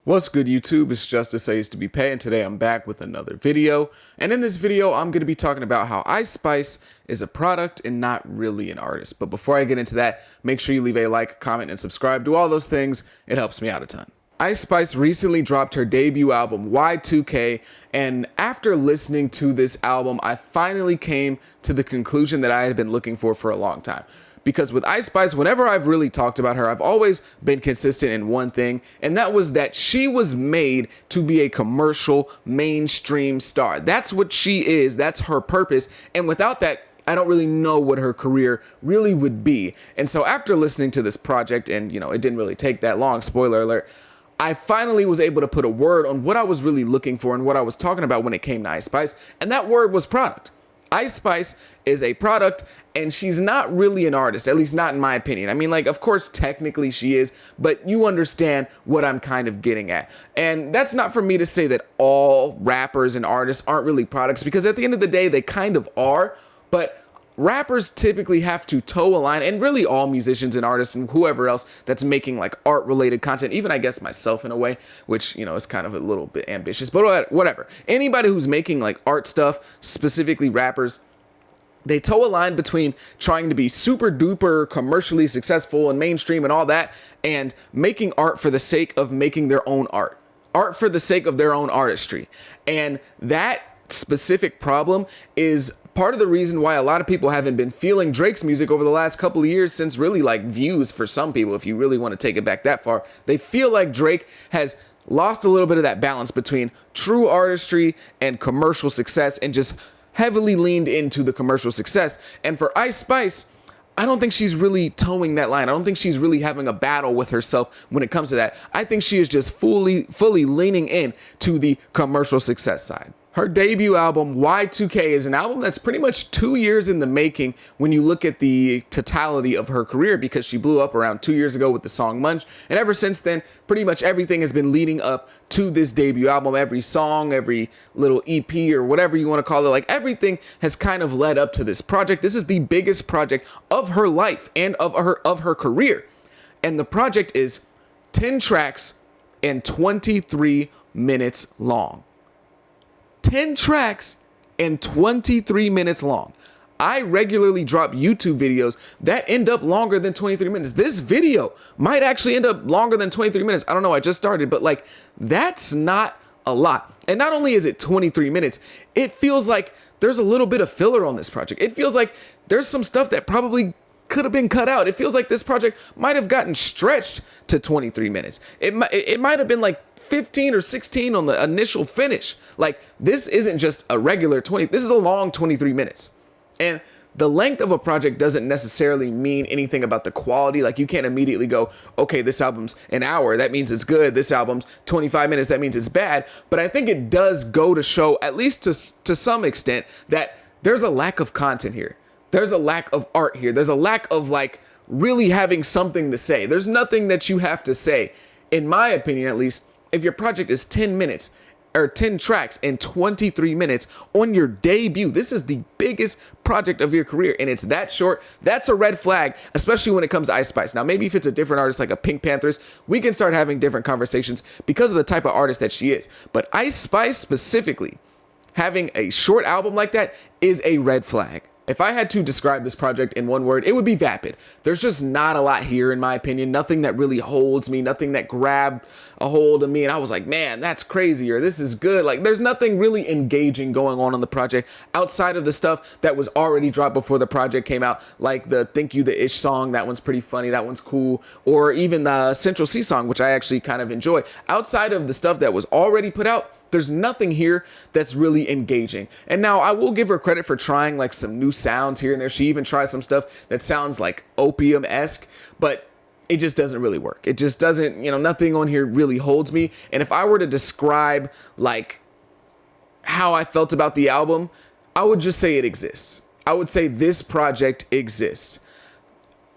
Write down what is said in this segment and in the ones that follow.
What's good, YouTube? It's Justice Says to be paid, and today I'm back with another video. And in this video, I'm going to be talking about how Ice Spice is a product and not really an artist. But before I get into that, make sure you leave a like, comment, and subscribe. Do all those things. It helps me out a ton. Ice Spice recently dropped her debut album, Y2K, and after listening to this album, I finally came to the conclusion that I had been looking for a long time. Because with Ice Spice, whenever I've really talked about her, I've always been consistent in one thing, and that was that she was made to be a commercial mainstream star. That's what she is. That's her purpose. And without that, I don't really know what her career really would be. And so after listening to this project, and it didn't really take that long, spoiler alert, I finally was able to put a word on what I was really looking for and what I was talking about when it came to Ice Spice, and that word was product. Ice Spice is a product, and she's not really an artist, at least not in my opinion. I mean, of course, technically she is, but you understand what I'm kind of getting at. And that's not for me to say that all rappers and artists aren't really products, because at the end of the day, they kind of are, but rappers typically have to toe a line, and really all musicians and artists and whoever else that's making art related content, even I guess myself in a way, which, is kind of a little bit ambitious, but whatever. Anybody who's making art stuff, specifically rappers, they toe a line between trying to be super duper commercially successful and mainstream and all that, and making art for the sake of making their own art for the sake of their own artistry. And that specific problem is part of the reason why a lot of people haven't been feeling Drake's music over the last couple of years, since really views for some people, if you really want to take it back that far, they feel like Drake has lost a little bit of that balance between true artistry and commercial success, and just heavily leaned into the commercial success. And for Ice Spice, I don't think she's really towing that line. I don't think she's really having a battle with herself when it comes to that. I think she is just fully leaning in to the commercial success side. Her debut album, Y2K, is an album that's pretty much 2 years in the making when you look at the totality of her career, because she blew up around 2 years ago with the song Munch. And ever since then, pretty much everything has been leading up to this debut album. Every song, every little EP or whatever you want to call it, everything has kind of led up to this project. This is the biggest project of her life and of her career. And the project is 10 tracks and 23 minutes long. 10 tracks and 23 minutes long. I regularly drop YouTube videos that end up longer than 23 minutes. This video might actually end up longer than 23 minutes. I don't know. I just started, but that's not a lot. And not only is it 23 minutes, it feels like there's a little bit of filler on this project. It feels like there's some stuff that probably could have been cut out. It feels like this project might have gotten stretched to 23 minutes. It might have been 15 or 16 on the initial finish. This isn't just a regular 20, this is a long 23 minutes. And the length of a project doesn't necessarily mean anything about the quality. You can't immediately go, okay, this album's an hour, that means it's good. This album's 25 minutes, that means it's bad. But I think it does go to show, at least to some extent, that there's a lack of content here. There's a lack of art here. There's a lack of really having something to say. There's nothing that you have to say, in my opinion, at least. If your project is 10 minutes or 10 tracks and 23 minutes on your debut, this is the biggest project of your career, and it's that short, that's a red flag, especially when it comes to Ice Spice. Now, maybe if it's a different artist like a Pink Panthers, we can start having different conversations because of the type of artist that she is. But Ice Spice specifically, having a short album like that is a red flag. If I had to describe this project in one word, it would be vapid. There's just not a lot here, in my opinion. Nothing that really holds me, nothing that grabbed a hold of me and I was like, man, that's crazy, or this is good. There's nothing really engaging going on the project outside of the stuff that was already dropped before the project came out, like the Thank You the Ish song. That one's pretty funny. That one's cool. Or even the Central C song, which I actually kind of enjoy. Outside of the stuff that was already put out, there's nothing here that's really engaging. And now I will give her credit for trying some new sounds here and there. She even tries some stuff that sounds opium-esque, but it just doesn't really work. It just doesn't, nothing on here really holds me. And if I were to describe how I felt about the album, I would just say it exists. I would say this project exists.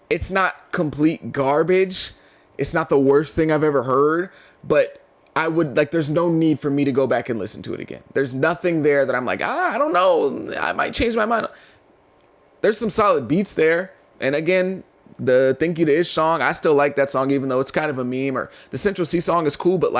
It's not complete garbage. It's not the worst thing I've ever heard, but I would there's no need for me to go back and listen to it again. There's nothing there that I'm I don't know, I might change my mind. There's some solid beats there. And again, the Thank You to Ish song, I still like that song, even though it's kind of a meme. Or the Central C song is cool, but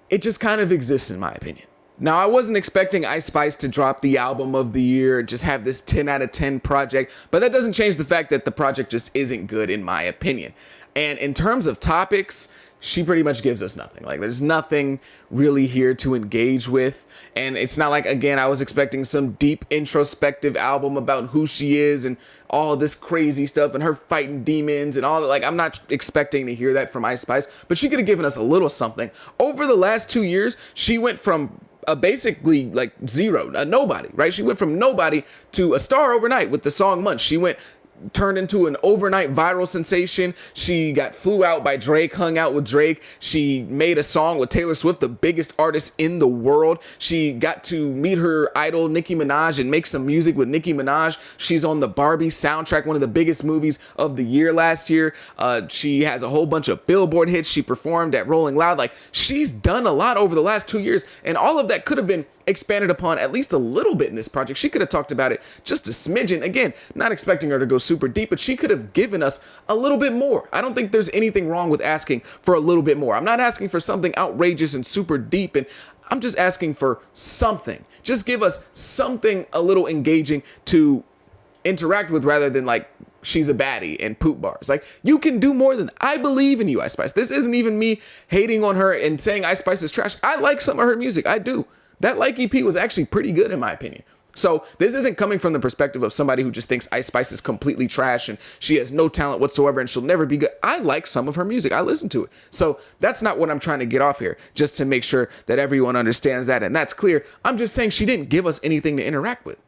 it just kind of exists in my opinion. Now, I wasn't expecting Ice Spice to drop the album of the year and just have this 10 out of 10 project, but that doesn't change the fact that the project just isn't good in my opinion. And in terms of topics, she pretty much gives us nothing. Like, there's nothing really here to engage with. And it's not like, again, I was expecting some deep introspective album about who she is and all this crazy stuff and her fighting demons and all that. Like, I'm not expecting to hear that from Ice Spice, but she could have given us a little something. Over the last 2 years, she went from basically like zero, a nobody, right? She went from nobody to a star overnight with the song Munch. She turned into an overnight viral sensation. She flew out by Drake, hung out with Drake. She made a song with Taylor Swift, the biggest artist in the world. She got to meet her idol, Nicki Minaj, and make some music with Nicki Minaj. She's on the Barbie soundtrack, one of the biggest movies of the year last year. She has a whole bunch of Billboard hits. She performed at Rolling Loud. Like, she's done a lot over the last 2 years, and all of that could have been expanded upon at least a little bit in this project. She could have talked about it just a smidgen. Again, not expecting her to go super deep, but she could have given us a little bit more. I don't think there's anything wrong with asking for a little bit more. I'm not asking for something outrageous and super deep, and I'm just asking for something. Just give us something a little engaging to interact with rather than like she's a baddie and poop bars. Like, you can do more than that. I believe in you, Ice Spice. This isn't even me hating on her and saying Ice Spice is trash. I like some of her music. I do. That Like EP was actually pretty good in my opinion. So this isn't coming from the perspective of somebody who just thinks Ice Spice is completely trash and she has no talent whatsoever and she'll never be good. I like some of her music. I listen to it. So that's not what I'm trying to get off here, just to make sure that everyone understands that and that's clear. I'm just saying she didn't give us anything to interact with.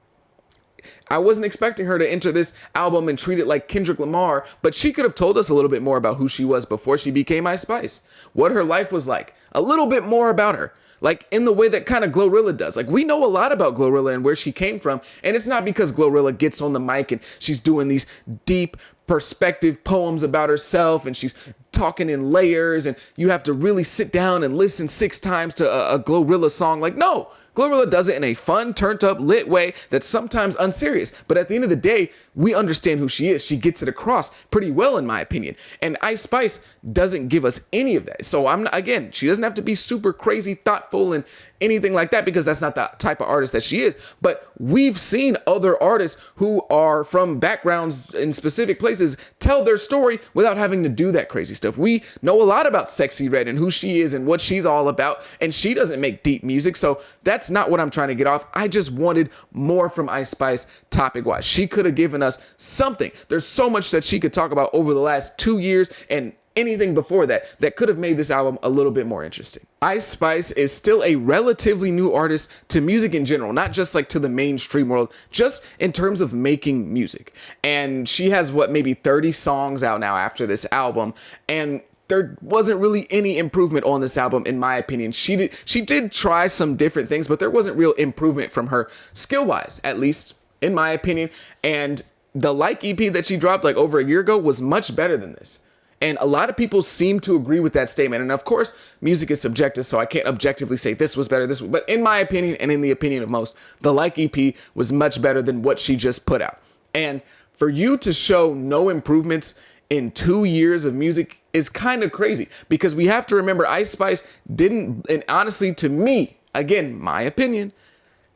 I wasn't expecting her to enter this album and treat it like Kendrick Lamar, but she could have told us a little bit more about who she was before she became Ice Spice, what her life was like, a little bit more about her. Like, in the way that kind of Glorilla does. Like, we know a lot about Glorilla and where she came from. And it's not because Glorilla gets on the mic and she's doing these deep perspective poems about herself and she's talking in layers and you have to really sit down and listen 6 times to a Glorilla song. Like, no, Glorilla does it in a fun, turned up, lit way that's sometimes unserious. But at the end of the day, we understand who she is. She gets it across pretty well, in my opinion. And Ice Spice doesn't give us any of that. So again, she doesn't have to be super crazy, thoughtful, and anything like that because that's not the type of artist that she is. But we've seen other artists who are from backgrounds in specific places tell their story without having to do that crazy stuff. We know a lot about Sexy Red and who she is and what she's all about. And she doesn't make deep music. So that's not what I'm trying to get off. I just wanted more from Ice Spice topic wise. She could have given us something. There's so much that she could talk about over the last 2 years and anything before that could have made this album a little bit more interesting. Ice Spice is still a relatively new artist to music in general, not just like to the mainstream world, just in terms of making music. And she has maybe 30 songs out now after this album. And there wasn't really any improvement on this album, in my opinion. She did try some different things, but there wasn't real improvement from her skill-wise, at least in my opinion. And the Like EP that she dropped like over a year ago was much better than this. And a lot of people seem to agree with that statement. And of course, music is subjective, so I can't objectively say this was better, but in my opinion, and in the opinion of most, the Like EP was much better than what she just put out. And for you to show no improvements in 2 years of music is kind of crazy, because we have to remember Ice Spice didn't, and honestly, to me, again, my opinion,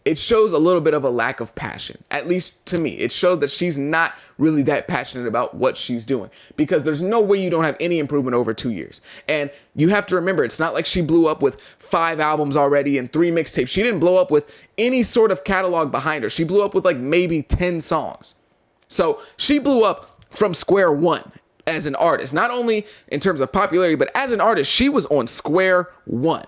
it shows a little bit of a lack of passion, at least to me. It showed that she's not really that passionate about what she's doing, because there's no way you don't have any improvement over 2 years. And you have to remember, it's not like she blew up with 5 albums already and 3 mixtapes. She didn't blow up with any sort of catalog behind her. She blew up with like maybe 10 songs. So she blew up from square one as an artist, not only in terms of popularity, but as an artist, she was on square one.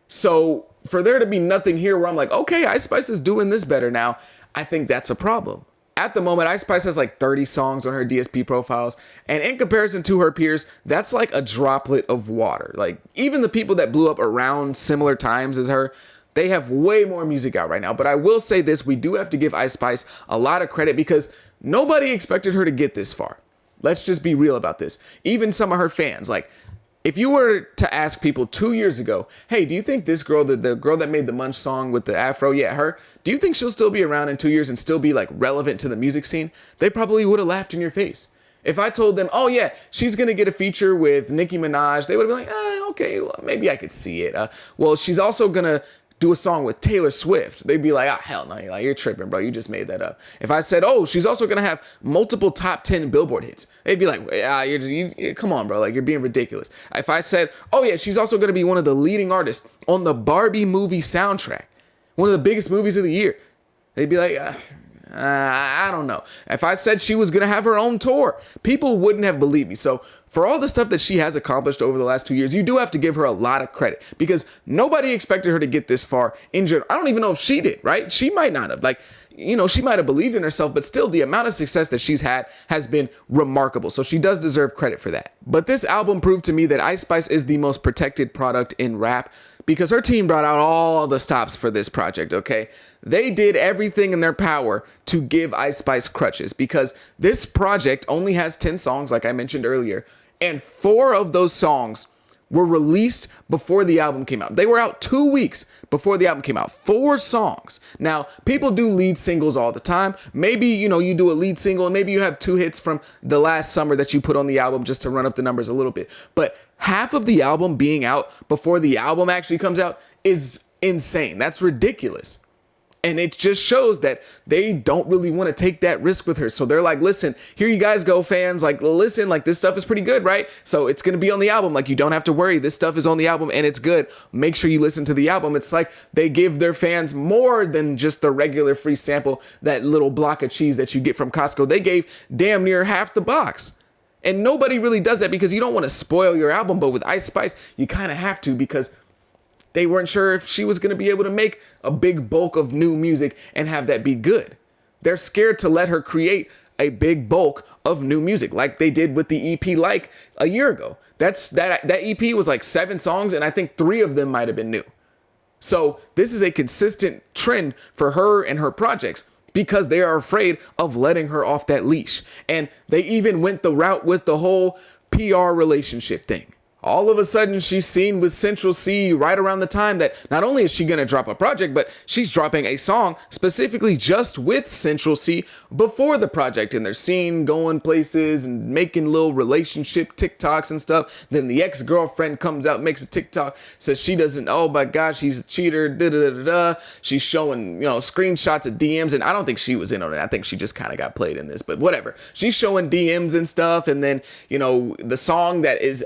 So for there to be nothing here where I'm like, okay, Ice Spice is doing this better now, I think that's a problem. At the moment, Ice Spice has like 30 songs on her DSP profiles. And in comparison to her peers, that's like a droplet of water. Like, even the people that blew up around similar times as her, they have way more music out right now. But I will say this, we do have to give Ice Spice a lot of credit, because nobody expected her to get this far. Let's just be real about this. Even some of her fans, like, if you were to ask people 2 years ago, hey, do you think this girl, the girl that made the Munch song with the afro, yeah, her, do you think she'll still be around in 2 years and still be like relevant to the music scene? They probably would have laughed in your face. If I told them, oh yeah, she's going to get a feature with Nicki Minaj, they would be like, okay, well, maybe I could see it. Well, she's also going to do a song with Taylor Swift. They'd be like, hell no, you're tripping, bro. You just made that up. If I said, oh, she's also going to have multiple top 10 Billboard hits, they'd be like, come on, bro. Like, you're being ridiculous. If I said, oh yeah, she's also going to be one of the leading artists on the Barbie movie soundtrack, one of the biggest movies of the year, they'd be like, I don't know. If I said she was going to have her own tour, people wouldn't have believed me. So for all the stuff that she has accomplished over the last 2 years, you do have to give her a lot of credit because nobody expected her to get this far in general. I don't even know if she did, right? She might not have. She might have believed in herself, but still the amount of success that she's had has been remarkable. So she does deserve credit for that. But this album proved to me that Ice Spice is the most protected product in rap because her team brought out all the stops for this project, okay? They did everything in their power to give Ice Spice crutches because this project only has 10 songs, like I mentioned earlier, and 4 of those songs were released before the album came out. They were out 2 weeks before the album came out. 4 songs. Now, people do lead singles all the time. Maybe, you do a lead single and maybe you have 2 hits from the last summer that you put on the album just to run up the numbers a little bit. But half of the album being out before the album actually comes out is insane. That's ridiculous. And it just shows that they don't really want to take that risk with her. So they're like, listen, here you guys go, fans. Like, listen, like this stuff is pretty good, right? So it's going to be on the album. Like, you don't have to worry. This stuff is on the album and it's good. Make sure you listen to the album. It's like they give their fans more than just the regular free sample, that little block of cheese that you get from Costco. They gave damn near half the box. And nobody really does that because you don't want to spoil your album. But with Ice Spice, you kind of have to because they weren't sure if she was going to be able to make a big bulk of new music and have that be good. They're scared to let her create a big bulk of new music like they did with the EP like a year ago. That EP was like 7 songs and I think 3 of them might have been new. So this is a consistent trend for her and her projects because they are afraid of letting her off that leash. And they even went the route with the whole PR relationship thing. All of a sudden, she's seen with Central C right around the time that not only is she going to drop a project, but she's dropping a song specifically just with Central C before the project. And they're seen going places and making little relationship TikToks and stuff. Then the ex-girlfriend comes out, makes a TikTok, says she doesn't, oh my gosh, he's a cheater, da-da-da-da-da. She's showing, screenshots of DMs. And I don't think she was in on it. I think she just kind of got played in this, but whatever. She's showing DMs and stuff. And then, the song that is,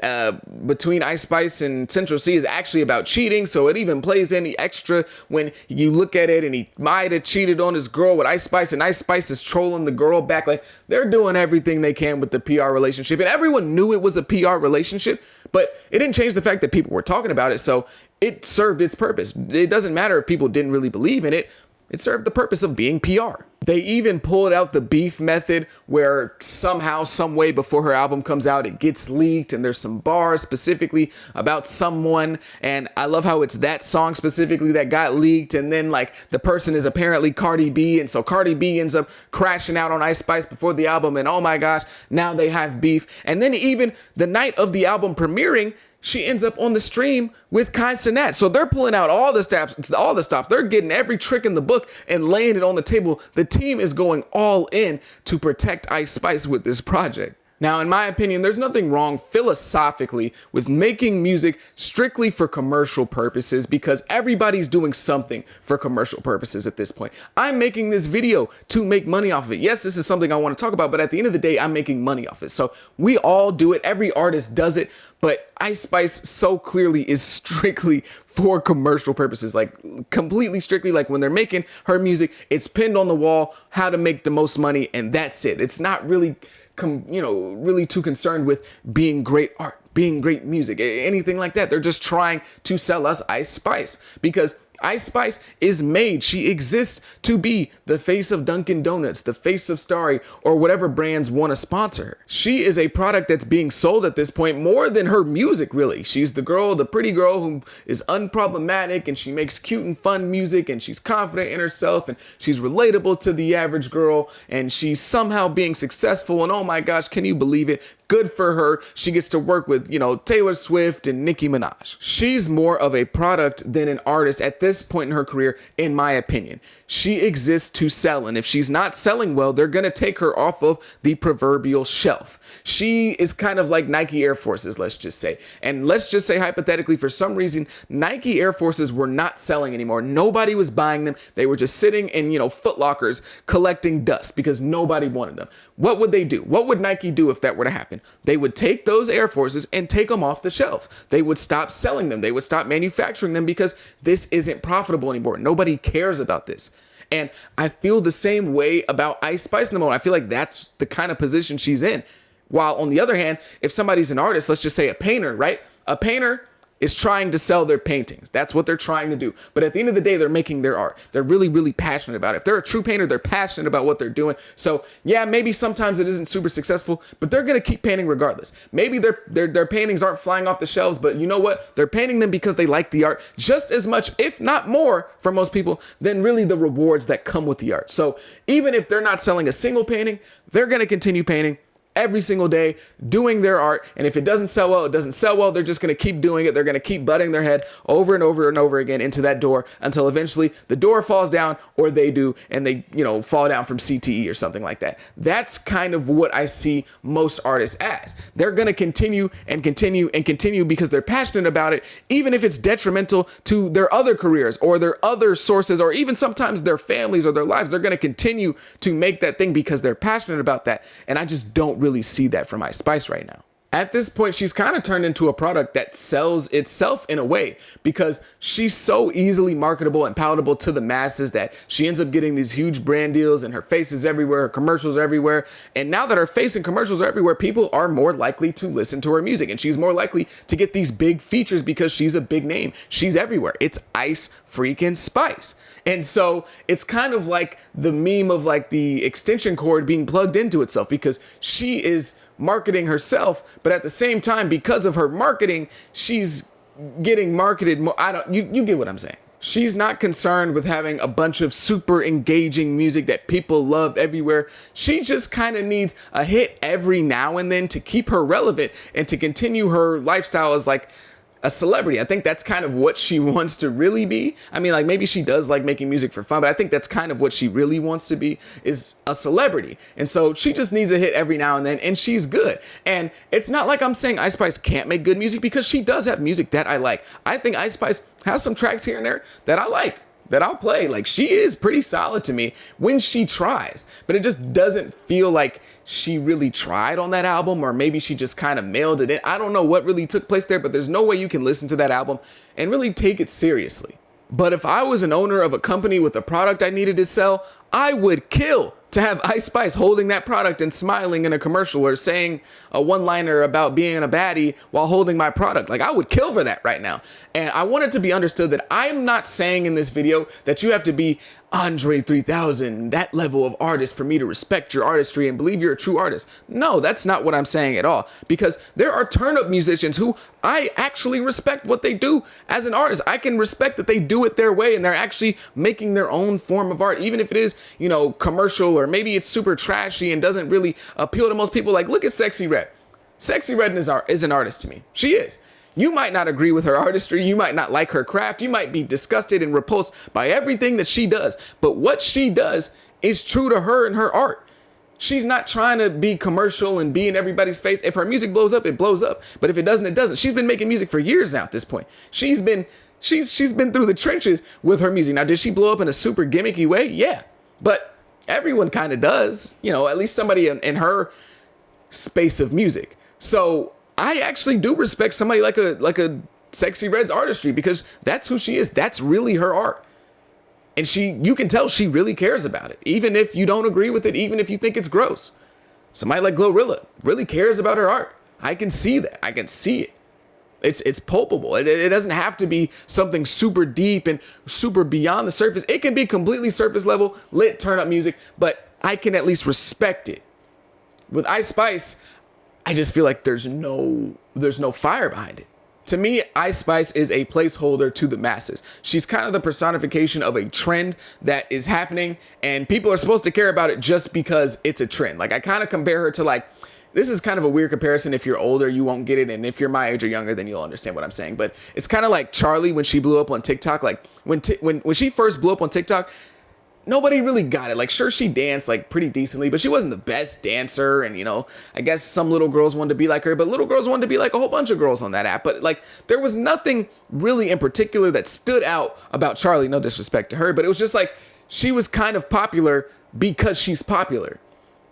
between Ice Spice and Central C is actually about cheating, so it even plays any extra when you look at it and he might have cheated on his girl with Ice Spice and Ice Spice is trolling the girl back. Like, they're doing everything they can with the PR relationship and everyone knew it was a PR relationship, but it didn't change the fact that people were talking about it, so it served its purpose. It doesn't matter if people didn't really believe in it. It served the purpose of being PR. They even pulled out the beef method where somehow, some way before her album comes out, it gets leaked and there's some bars specifically about someone. And I love how it's that song specifically that got leaked. And then the person is apparently Cardi B. And so Cardi B ends up crashing out on Ice Spice before the album. And oh my gosh, now they have beef. And then even the night of the album premiering, she ends up on the stream with Kai Cenat. So they're pulling out all the stops. They're getting every trick in the book and laying it on the table. The team is going all in to protect Ice Spice with this project. Now, in my opinion, there's nothing wrong philosophically with making music strictly for commercial purposes because everybody's doing something for commercial purposes at this point. I'm making this video to make money off of it. Yes, this is something I want to talk about, but at the end of the day, I'm making money off it. So we all do it. Every artist does it, but Ice Spice so clearly is strictly for commercial purposes, completely strictly. When they're making her music, it's pinned on the wall, how to make the most money, and that's it. It's not really really too concerned with being great art, being great music, anything like that. They're just trying to sell us Ice Spice because Ice Spice is made. She exists to be the face of Dunkin' Donuts, the face of Starry, or whatever brands want to sponsor her. She is a product that's being sold at this point more than her music, really. She's the girl, the pretty girl who is unproblematic and she makes cute and fun music and she's confident in herself and she's relatable to the average girl and she's somehow being successful. And oh my gosh, can you believe it? Good for her. She gets to work with, Taylor Swift and Nicki Minaj. She's more of a product than an artist at this point in her career, in my opinion. She exists to sell, and if she's not selling well, they're going to take her off of the proverbial shelf. She is kind of like Nike Air Forces, let's just say. And let's just say hypothetically, for some reason, Nike Air Forces were not selling anymore. Nobody was buying them. They were just sitting in, Foot Lockers collecting dust because nobody wanted them. What would they do? What would Nike do if that were to happen? They would take those Air Forces and take them off the shelves. They would stop selling them. They would stop manufacturing them because this isn't profitable anymore. Nobody cares about this. And I feel the same way about Ice Spice in the moment. I feel like that's the kind of position she's in. While on the other hand, if somebody's an artist, let's just say a painter, right? A painter is trying to sell their paintings. That's what they're trying to do. But at the end of the day, they're making their art. They're really, really passionate about it. If they're a true painter, they're passionate about what they're doing. So yeah, maybe sometimes it isn't super successful, but they're going to keep painting regardless. Maybe their paintings aren't flying off the shelves, but you know what? They're painting them because they like the art just as much, if not more, for most people, than really the rewards that come with the art. So even if they're not selling a single painting, they're going to continue painting every single day, doing their art. And if it doesn't sell well, it doesn't sell well. They're just going to keep doing it. They're going to keep butting their head over and over and over again into that door until eventually the door falls down, or they do, and they, fall down from CTE or something like that. That's kind of what I see most artists as. They're going to continue and continue and continue because they're passionate about it, even if it's detrimental to their other careers or their other sources, or even sometimes their families or their lives. They're going to continue to make that thing because they're passionate about that. And I just don't really see that from Ice Spice right now. At this point, she's kind of turned into a product that sells itself in a way, because she's so easily marketable and palatable to the masses that she ends up getting these huge brand deals, and her face is everywhere, her commercials are everywhere. And now that her face and commercials are everywhere, people are more likely to listen to her music, and she's more likely to get these big features because she's a big name. She's everywhere. It's Ice freaking Spice. And so it's kind of like the meme of like the extension cord being plugged into itself, because she is marketing herself, but at the same time, because of her marketing, she's getting marketed more. You get what I'm saying. She's not concerned with having a bunch of super engaging music that people love everywhere. She just kind of needs a hit every now and then to keep her relevant and to continue her lifestyle as like a celebrity. I think that's kind of what she wants to really be. I mean, like, maybe she does like making music for fun, but I think that's kind of what she really wants to be, is a celebrity. And so she just needs a hit every now and then, and she's good. And it's not like I'm saying Ice Spice can't make good music, because she does have music that I like. I think Ice Spice has some tracks here and there that I like, that I'll play. Like, she is pretty solid to me when she tries, but it just doesn't feel like she really tried on that album, or maybe she just kind of mailed it in. I don't know what really took place there, but there's no way you can listen to that album and really take it seriously. But if I was an owner of a company with a product I needed to sell, I would kill to have Ice Spice holding that product and smiling in a commercial, or saying a one-liner about being a baddie while holding my product. Like, I would kill for that right now. And I want it to be understood that I'm not saying in this video that you have to be Andre 3000, that level of artist, for me to respect your artistry and believe you're a true artist. No, that's not what I'm saying at all, because there are turn-up musicians who I actually respect what they do as an artist. I can respect that they do it their way and they're actually making their own form of art, even if it is, commercial, or maybe it's super trashy and doesn't really appeal to most people. Like, look at Sexy Red. Sexy Red is an artist to me. She is. You might not agree with her artistry. You might not like her craft. You might be disgusted and repulsed by everything that she does. But what she does is true to her and her art. She's not trying to be commercial and be in everybody's face. If her music blows up, it blows up. But if it doesn't, it doesn't. She's been making music for years now at this point. She's been through the trenches with her music. Now, did she blow up in a super gimmicky way? Yeah. But everyone kind of does, at least somebody in her space of music. So I actually do respect somebody like a Sexy Red's artistry, because that's who she is. That's really her art. And you can tell she really cares about it, even if you don't agree with it, even if you think it's gross. Somebody like Glorilla really cares about her art. I can see that. I can see it. It's palpable. It doesn't have to be something super deep and super beyond the surface. It can be completely surface level, lit, turn up music, but I can at least respect it. With Ice Spice, I just feel like there's no fire behind it. To me, Ice Spice is a placeholder to the masses. She's kind of the personification of a trend that is happening, and people are supposed to care about it just because it's a trend. Like, I kind of compare her to like this is kind of a weird comparison. If you're older, you won't get it. And if you're my age or younger, then you'll understand what I'm saying. But it's kind of like Charlie when she blew up on TikTok. Like when she first blew up on TikTok, nobody really got it. Like, sure, she danced like pretty decently, but she wasn't the best dancer. And, you know, I guess some little girls wanted to be like her, but little girls wanted to be like a whole bunch of girls on that app. But like, there was nothing really in particular that stood out about Charlie. No disrespect to her, but it was just like, she was kind of popular because she's popular.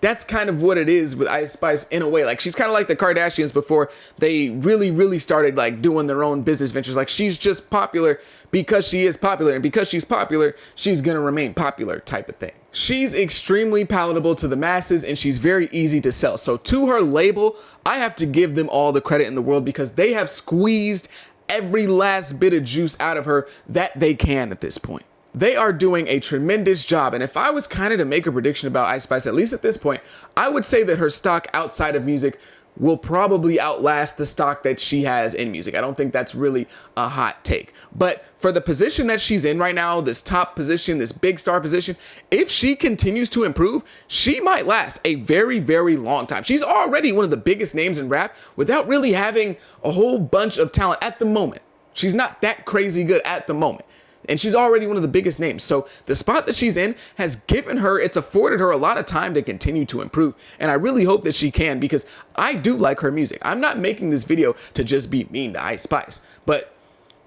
That's kind of what it is with Ice Spice in a way. Like, she's kind of like the Kardashians before they really started like doing their own business ventures. Like, she's just popular because she is popular, and because she's popular, she's gonna remain popular type of thing. She's extremely palatable to the masses, and she's very easy to sell. So to her label, I have to give them all the credit in the world, because they have squeezed every last bit of juice out of her that they can at this point. They are doing a tremendous job. And if I was kind of to make a prediction about Ice Spice, at least at this point, I would say that her stock outside of music will probably outlast the stock that she has in music. I don't think that's really a hot take. But for the position that she's in right now, this top position, this big star position, if she continues to improve, she might last a very long time. She's already one of the biggest names in rap without really having a whole bunch of talent at the moment. She's not that crazy good at the moment. And she's already one of the biggest names. So the spot that she's in has given her, it's afforded her a lot of time to continue to improve. And I really hope that she can, because I do like her music. I'm not making this video to just be mean to Ice Spice. But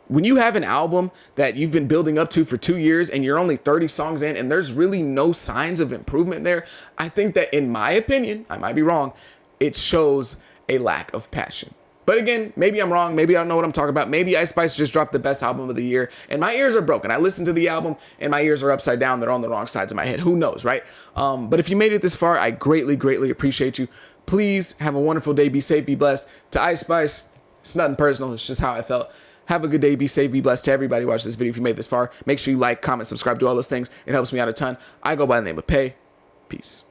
when you have an album that you've been building up to for 2 years and you're only 30 songs in and there's really no signs of improvement there, I think that, in my opinion, I might be wrong, it shows a lack of passion. But again, maybe I'm wrong. Maybe I don't know what I'm talking about. Maybe Ice Spice just dropped the best album of the year and my ears are broken. I listened to the album and my ears are upside down. They're on the wrong sides of my head. Who knows, right? But if you made it this far, I greatly appreciate you. Please have a wonderful day. Be safe, be blessed. To Ice Spice, it's nothing personal. It's just how I felt. Have a good day. Be safe, be blessed. To everybody watch this video, if you made this far, make sure you like, comment, subscribe, do all those things. It helps me out a ton. I go by the name of Pay. Peace.